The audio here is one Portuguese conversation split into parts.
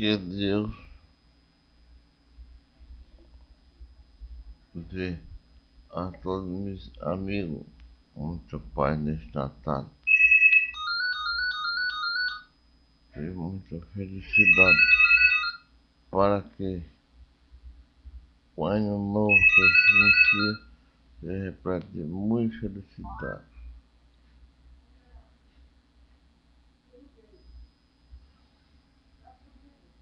Que Deus dê a todos meus amigos muita paz neste Natal e muita felicidade para que o ano novo que se inicia se repleto de muita felicidade.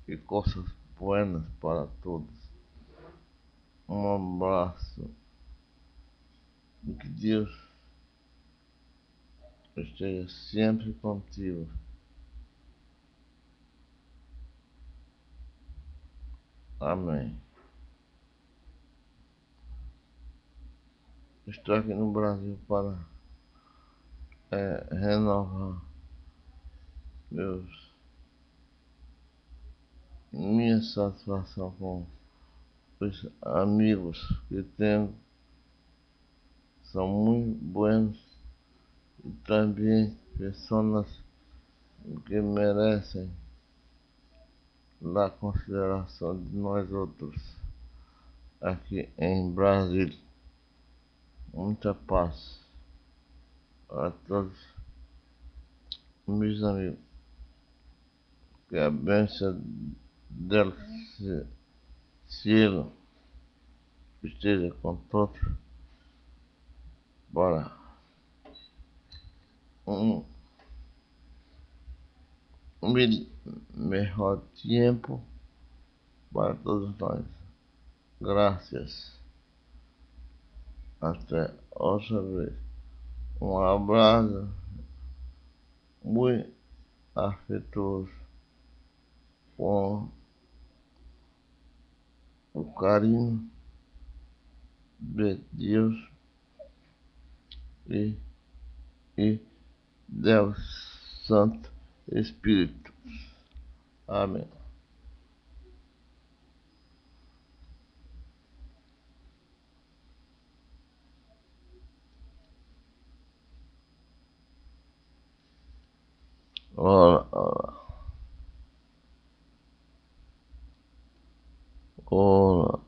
E coisas buenas para todos. Um abraço e que Deus esteja sempre contigo. Amém. Estou aqui no Brasil para renovar minha satisfação com os amigos que tenho. São muito buenos e também pessoas que merecem a consideração de nós outros aqui em Brasília. Muita paz a todos meus amigos. Que a bênção del cielo esteja com todos para um melhor tempo para todos nós. Graças. Até outra vez. Um abraço muito afetuoso com o carinho de Deus e Deus Santo Espírito. Amém. Ora, ora. Ora.